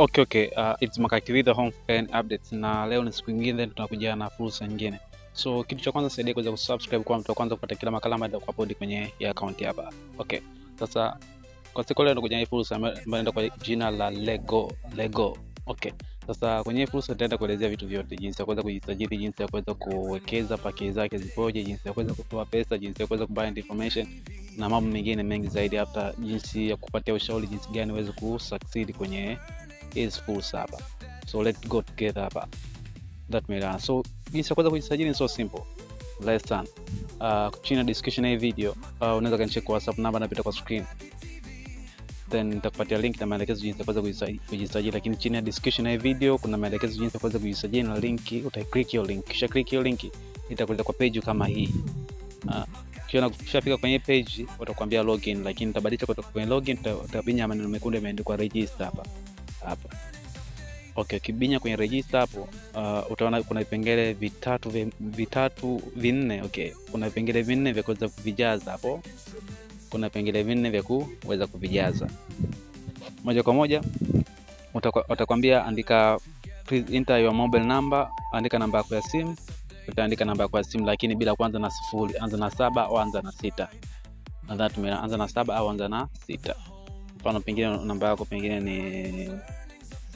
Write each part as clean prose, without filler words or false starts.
Okay. It's Makaki the Home Fan Updates, na leo ni siku nyingine tunakuja na fursa nyingine. So kitu cha kwanza saidia kuweza kusubscribe kwa mtu wa kwanza kupata kila makala ambayo nitakuupload kwenye account hapa. Okay. Sasa kwa siku leo tunakuja na fursa ambayo inaenda kwa jina la Lego. Okay. Sasa kwenye fursa nitaenda kuelezea vitu vyote, jinsi ya kuweza kujisajili, jinsi ya kuweza kuwekeza paki zake zipoje, jinsi ya kuweza kutoa pesa, jinsi ya kuweza kubind information na mambo mengine mengi zaidi, hata jinsi ya kupatia ushauri jinsi gani uweze kusucceed kwenye hizi fursa hapa. So let's go together hapa. That made so jinsi ya kuweza kujisajili ni so simple. Let's start. Chini ya description ya video unaweza kanicheck kwa WhatsApp namba napita kwa screen. Then nitakupatia link na maelekezo jinsi ya kuweza kujisajili, lakini chini ya description ya video kuna maelekezo jinsi ya kuweza kujisajili na link, uta-click hiyo link. Kisha click hiyo link itakuleta kwa page kama hii. Kisha fika kwenye page utakwambia login, lakini utabadilisha kutoka kwenye login utabinya maneno mekundu yameandikwa register hapa. Okay, kibinya kwenye register hapo utaona kuna vipengele vinne. Okay, kuna vipengele vinne vya kuweza kuvijaza hapo. Kuna vipengele vinne vya kuweza kuvijaza. Moja kwa moja utakwambia andika please enter your mobile number, andika namba yako ya simu. Utaandika namba yako ya simu lakini bila kuanza na 0, anza na 7 au anza na 6. Nadhani tumeanza na 7 au anza na 6. Mfano pengine namba yako pengine ni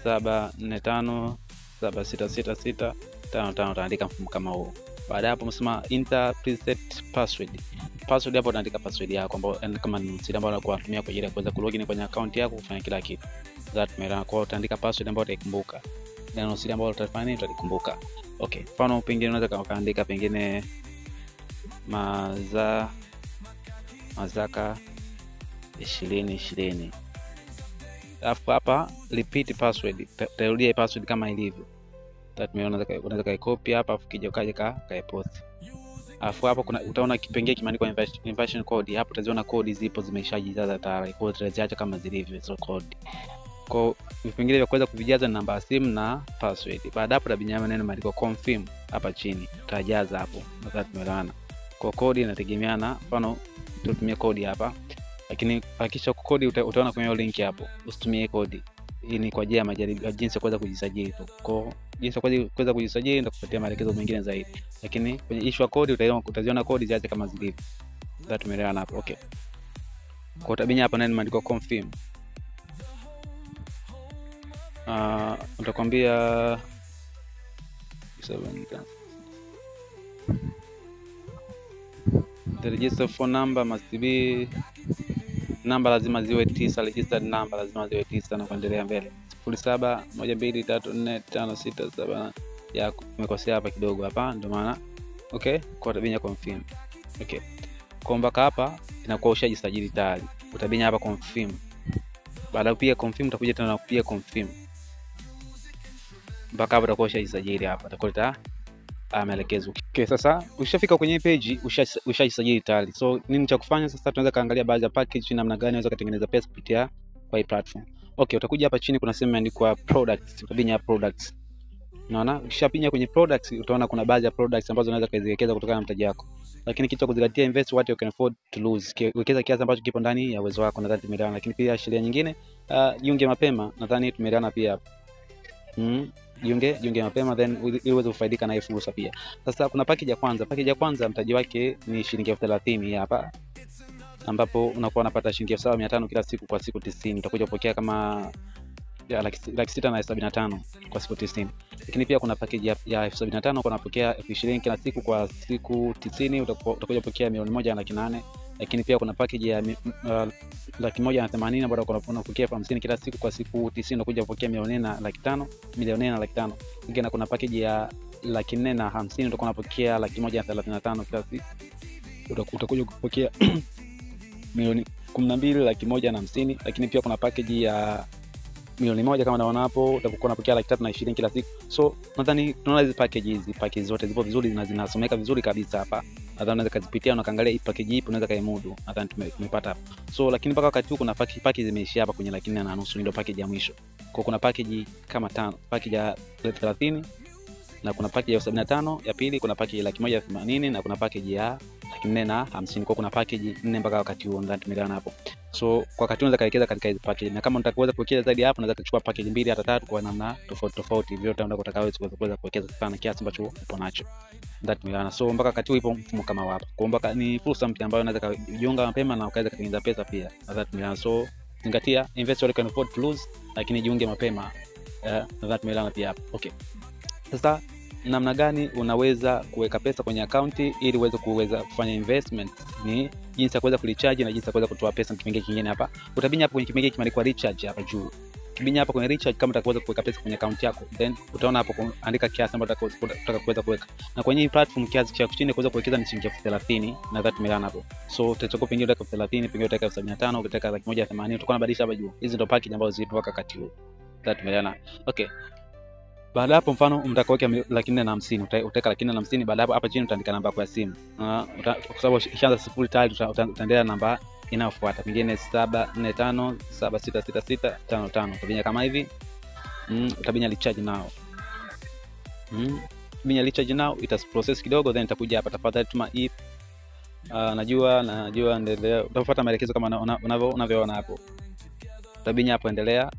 745 7666 55, utaandika mfumo kama huo. Baada hapo msema enter preset password. Password hapo utaandika password yako ambayo kama ni siri ambayo unakuwa unatumia kwa ajili ya kuweza kulogin kwenye account yako kufanya kila kitu. That mera kwa utaandika password ambayo utaikumbuka. Neno siri ambayo utafanya utalikumbuka. Okay, mfano pengine unaweza kaandika pengine Mazaka 2020. Alafu hapa repeat password. Utarudia password kama ilivyo. That unaweza copy hapa afu kija kaepost. Alafu hapo utaona kipengele kimeandikwa invitation code. Hapo utaziona code zipo zimeshajijaza tayari. Kwa hiyo tutaziacha kama zilivyo hizo code. Kwa vipengele vya kuweza kuvijaza namba ya simu na password. Baada hapo utabinya maneno yameandikwa confirm hapa chini. Utajaza hapo. Nadhani tumeelewana. Kwa code inategemeana, mfano tutumie code hapa. Lakini hakikisha code utaona kwenye link hapo. Usitumie code. Hii ni kwa ajili ya majaribio jinsi ya kuweza kujisajili tu. Kwa jinsi ya kuweza kujisajili na kupatia maelekezo mengine zaidi. Lakini kwenye issue code utaziona code ziache kama zilivyo. Sasa tumeelewana hapo. Okay. Kwa utabinya hapa neno imeandikwa confirm. Utakwambia the register phone number must be, namba lazima ziwe 9, registered number lazima ziwe 9 na kuendelea mbele. 0712345667 ya umekosea hapa kidogo hapa ndio maana. Okay, kwa utabinya confirm. Okay. Kwa mpaka hapa inakuwa ushajisajili tayari. Utabinya hapa confirm. Baada ya pia confirm utakuja tena na pia confirm. Mpaka hapo utakuwa ushajisajili hapa. Utakuta maelekezo. Okay, sasa ushafika kwenye page ushajisajili tayari. So nini cha kufanya sasa? Tunaweza kaangalia baadhi ya package namna gani unaweza kutengeneza pesa kupitia kwa hii platform. Okay, utakuja hapa chini kuna sehemu imeandikwa products. Utabinya products. Unaona? Ukishapinya kwenye products utaona kuna baadhi ya products ambazo unaweza kuziwekeza kutokana na mtaji wako. Lakini kitu cha kuzingatia, invest what you can afford to lose. Wekeza kiasi ambacho kipo ndani ya uwezo wako, nadhani tumeelewana. Lakini pia sheria nyingine, jiunge mapema, nadhani tumeelewana pia. Jiunge mapema then uweze kufaidika na hii fursa pia. Sasa kuna package ya kwanza. Package ya kwanza mtaji wake ni shilingi 30,000 hapa. Ambapo unakuwa unapata shilingi 7,500 kila siku kwa siku 90. Utakuja kupokea kama ya laki 675 kwa siku 90. Lakini pia kuna package ya 75 kwa unapokea 20,000 kila siku kwa siku 90, utakuja kupokea 1,800,000. Lakini pia kuna package ya 180,000 ambapo unapokea 50 kila siku kwa siku 90, utakuja kupokea 1,400,000. Ingine kuna package ya 450,000 utakuwa unapokea 135,000 kila siku. Utakuja kupokea 12,150,000. Lakini pia kuna package ya 1,000,000 kama unaona hapo, utakuwa unapokea 320,000 kila siku. So nadhani tunaona hizi package zote zipo vizuri na zinasomeka vizuri kabisa hapa. Nadhani unaweza kuzipitia na kaangalia hii package ipi unaweza kaimudu. Nadhani tumepata hapa. So lakini mpaka wakati huu kuna package zimeishia hapa kwenye 4,500, ndio package ya mwisho. Kwa kuna package kama 5, package ya 30 na kuna package ya 75 ya pili, kuna package ya 180,000 na kuna package ya 450. Kwa kuna package 4 mpaka wakati huo, ndio tumeelewana hapo. So kwa wakati unaweza kaelekeza katika hizo package, na kama unataka kuwekeza zaidi hapo unaweza kuchukua package 2 hata 3 kwa namna tofauti tofauti, vile utakavyokuweza kuwekeza sana kiasi ambacho upo nacho, ndio tumeelewana. So mpaka wakati huo ipo mfumo kama hapo, kwa mpaka ni fursa mpya ambayo unaweza kujiunga mapema na ukaweza kutengeneza pesa pia, ndio tumeelewana. So zingatia, invest what you can afford to lose, lakini jiunge mapema, ndio tumeelewana pia hapo. Okay, sasa namna gani unaweza kuweka pesa kwenye akaunti ili uweze kufanya investment? Ni jinsi ya kuweza kulicharge na jinsi ya kuweza kutoa pesa. Kipengele kingine hapa, utabinya hapo kwenye kipengele kimeandikwa recharge hapa juu. Kibinya hapo kwenye recharge, kama unataka kuweka pesa kwenye akaunti yako, then utaona hapo andika kiasi ambacho unataka kuweza kuweka, na kwenye hii platform kiasi cha chini kuweza kuwekeza ni shilingi 30,000 na that tumeelewana hapo. So utachukua pengine utaweka 30,000, pengine utaweka 75,000, ukitaka 180,000, utakuwa unabadilisha hapa juu. Hizi ndio package ambazo zipo wakati huo, that tumeelewana. Okay, baada hapo mfano unataka kuweka 450,000, utaweka 450,000. Baada hapo hapa chini utaandika namba yako ya simu, kwa sababu ishaanza sifuri tayari, utaendelea namba inayofuata, pengine 745766655. Utabinya kama hivi, utabinya recharge now. Binya recharge now, ita process kidogo, then itakuja hapa, tafadhali tuma if. Najua endelea, utafuata maelekezo kama unavyoona hapo. Utabinya hapo endelea.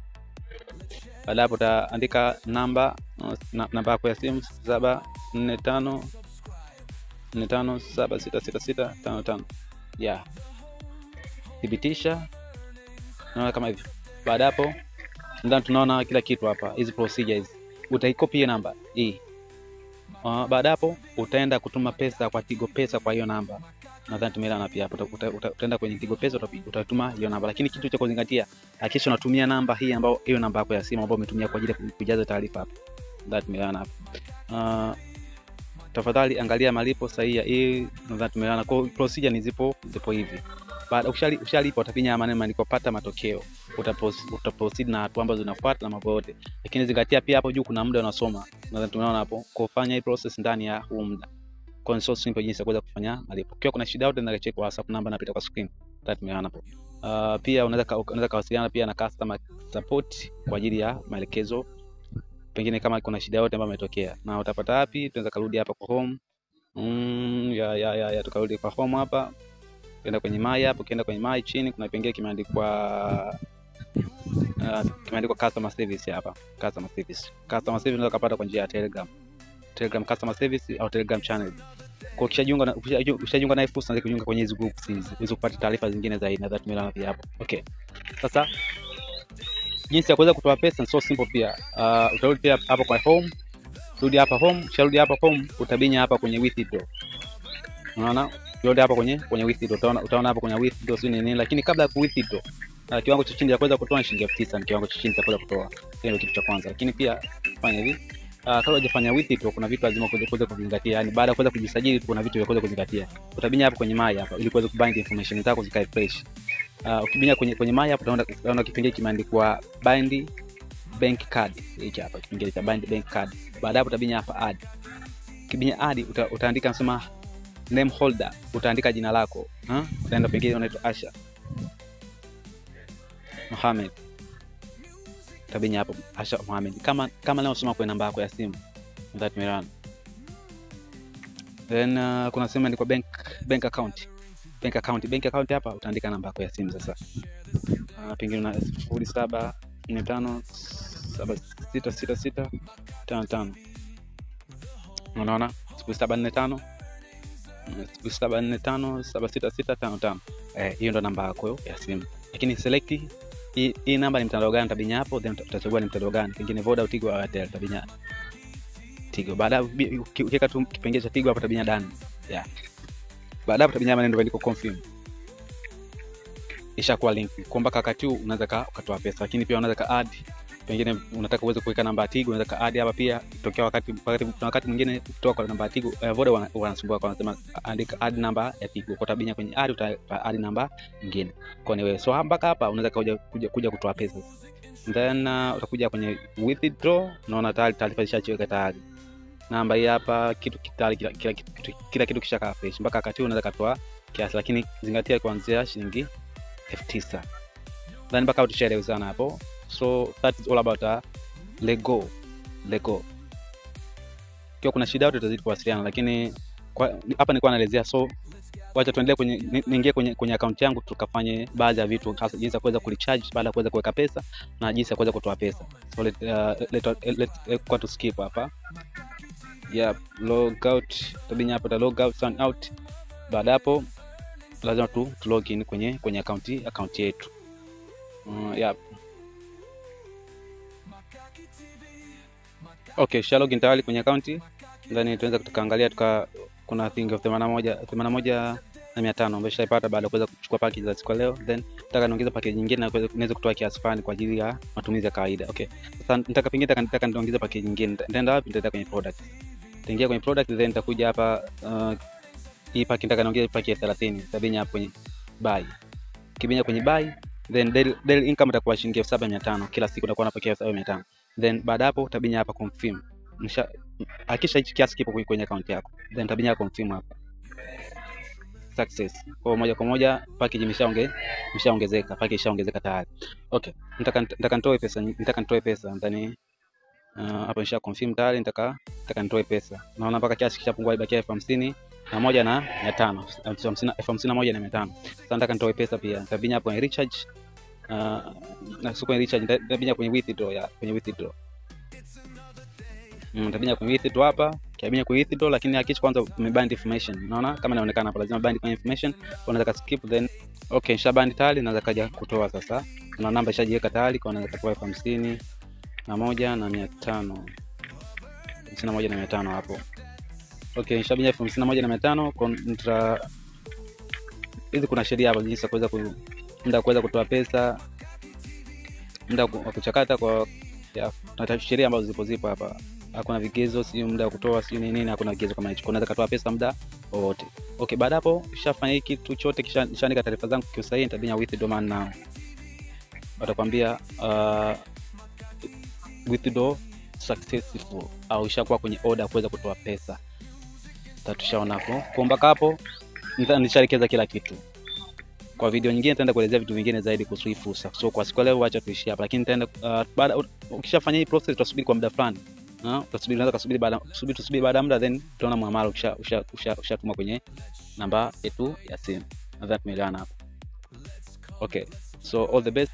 Baada hapo utaandika namba yako ya simu 745766655. Yeah, thibitisha, naona kama hivi. Baada hapo ndio tunaona kila kitu hapa, hizi procedures utaicopy hiyo namba hii. Baada hapo utaenda kutuma pesa kwa Tigo Pesa kwa hiyo namba, nadhani tumeelewana pia hapo. Utaenda kwenye Tigo Pesa, utatuma hiyo namba, lakini kitu cha kuzingatia, hakikisha unatumia namba hii ambayo hiyo namba yako ya simu ambayo umetumia kwa ajili ya kujaza taarifa hapo, ndio tumeelewana hapo. Tafadhali angalia malipo sahihi hii, nadhani tumeelewana. Kwa procedure ni zipo hivi. Baada ushalipa, utapinya maneno yalikopata matokeo, utaproceed na hatua ambazo zinafuata na mambo yote, lakini zingatia pia hapo juu kuna muda unasoma, nadhani tunaona hapo, kufanya hii process ndani ya huu muda. Kwa so simple jinsi ya kuweza kufanya malipo. Ukiwa kuna shida yote unaweza check WhatsApp namba napita kwa screen, that tumeona hapo. Pia unaweza kuwasiliana pia na customer support kwa ajili ya maelekezo, pengine kama kuna shida yote ambayo imetokea. Na utapata wapi? Tunaweza kurudi hapa kwa home. Tukarudi kwa home hapa, kwenda kwenye my hapo. Ukienda kwenye my, chini kuna kipengele kimeandikwa customer service hapa. Customer service unaweza kupata kwa njia ya Telegram customer service au Telegram channel. Kwa ukishajiunga na fursa, unaweza kujiunga kwenye hizo groups hizi ili kupata taarifa zingine zaidi, na that tumeelewana pia hapo. Okay, sasa jinsi ya kuweza kutoa pesa ni so simple pia. Utarudi pia hapo kwa home, rudi hapa home. Ukirudi hapa home, utabinya hapa kwenye withdraw. Unaona yote hapa kwenye withdraw, utaona hapa kwenye withdraw si nini, lakini kabla ya withdraw, kiwango cha chini cha kuweza kutoa ni shilingi 9,000, ni kiwango cha chini cha kuweza kutoa. Hiyo kitu cha kwanza, lakini pia fanya hivi, kabla hujafanya withdraw kuna vitu lazima kuweza kuzingatia. Yani baada ya kuweza kujisajili kuna vitu vya kuweza kuzingatia. Utabinya hapa kwenye my hapa ili kuweza kubind information zako zikae fresh. Ukibinya kwenye my hapa utaona kipengele kimeandikwa bind bank card. Hiki hapa kipengele cha bind bank card. Baada hapo utabinya hapa add. Ukibinya add utaandika nasema name holder, utaandika jina lako, utaenda pengine unaitwa Asha Mohamed, utabinya hapo Asha Mohamed kama leo soma kwa namba yako ya simu, that tumeelewana. Then kuna sema ni kwa bank account hapa utaandika namba yako ya simu sasa. Pengine una 0745766655. Unaona 0745766655. Hiyo ndo namba yako ya simu, lakini select hii namba ni mtandao gani, utabinya hapo, then utachagua ni mtandao gani, pengine Voda, Tigo au Airtel, utabinya Tigo. Baada ukiweka tu kipengele cha Tigo hapo utabinya done. Yeah, baada hapo utabinya maneno yandiko confirm, ishakuwa link. Kwa mpaka wakati huu unaweza ukatoa pesa, lakini pia unaweza add, pengine unataka uweze kuweka namba ya Tigo, unaweza add hapa pia. Tokea wakati mwingine kutoka kwa namba ya Tigo, Voda wanasumbua kwa wanasema andika add namba ya Tigo, kwa tabinya kwenye add add namba nyingine kwa wewe. So mpaka hapa unaweza kuja kutoa pesa, then utakuja kwenye withdraw. Unaona tayari taarifa zishachoweka tayari, namba hii hapa, kitu kitali, kila kitu kishakaa fresh. Mpaka wakati huu unaweza kutoa kiasi, lakini zingatia kuanzia shilingi 9,000. Then mpaka utashaelewezana hapo. So that is all about Lego. Kwa kuna shida yote utazidi kuwasiliana, lakini hapa nilikuwa naelezea. So wacha tuendelee niingie kwenye account yangu tukafanye baadhi ya vitu, hasa jinsi ya kuweza kulicharge baada ya kuweza kuweka pesa na jinsi ya kuweza kutoa pesa. So let's to skip hapa. Yeah, log out, tabinya hapa log out, sign out. Baada hapo lazima tu log in kwenye account yetu. Yeah. Okay, sha login tayari kwenye account. Ndani tuanza tukaangalia kuna thing of 81,500 ambayo shaipata baada ya kuweza kuchukua package za siku leo. Then nataka niongeze package nyingine na niweze kutoa kiasi fulani kwa ajili ya matumizi ya kawaida. Okay. Sasa nataka niongeze package nyingine. Nitaenda wapi? Nitaenda kwenye product. Nitaingia kwenye product, then nitakuja hapa hii package nataka niongeze package ya 30. Tabinya hapo kwenye buy. Kibinya kwenye buy, then daily income itakuwa shilingi 7,500 kila siku, utakuwa unapokea 7,500. Then baada hapo utabinya hapa confirm. Hakisha hichi kiasi kipo kwenye account yako, then tabinya confirm hapa success. Kwa moja package imeshaongezeka, package ishaongezeka tayari. Okay, nataka nitoe pesa ndani hapa nisha confirm tayari. Nataka nitoe pesa, naona mpaka kiasi kishapungua, ibakia 51,500. Sasa nataka nitoe pesa pia, nitabinya hapo kwenye recharge na sio kwenye recharge, nitabinya kwenye withdraw nitabinya kwenye withdraw hapa, kiabinya kwenye withdraw, lakini hakika kwanza umebind information. Unaona kama inaonekana hapa, lazima bind kwenye information. Unaweza skip, then okay, nishabind tayari, naweza kaja kutoa sasa. Kuna namba ishajiweka tayari, kwa naweza kutoa 51,500 51,500 hapo. Okay, nishabinya 51,500 kontra hizi. Kuna sheria hapa jinsi ya kuweza kuweza kutoa pesa, muda wa kuchakata kwa na sheria ambazo zipo hapa. Hakuna vigezo, si muda wa kutoa, si nini, hakuna vigezo kama hicho. Unaweza kutoa pesa muda wote. Okay, baada hapo nishafanya hiki kitu chote, kisha nishaandika taarifa zangu kwa usahihi, nitabinya withdraw man now. Watakwambia withdraw successful au ishakuwa kwenye order kuweza kutoa pesa. Tatushaona hapo. Kwa mpaka hapo nishaelekeza kila kitu. Kwa video nyingine nitaenda kuelezea vitu vingine zaidi kuhusu hii fursa. So kwa siku leo acha tuishie hapa, lakini nitaenda baada ukishafanya hii process tutasubiri kwa muda fulani. Unaweza kusubiri baada ya muda, then tutaona muamala ushatuma kwenye namba yetu ya simu. Nadhani tumeelewana hapo. Okay. So all the best.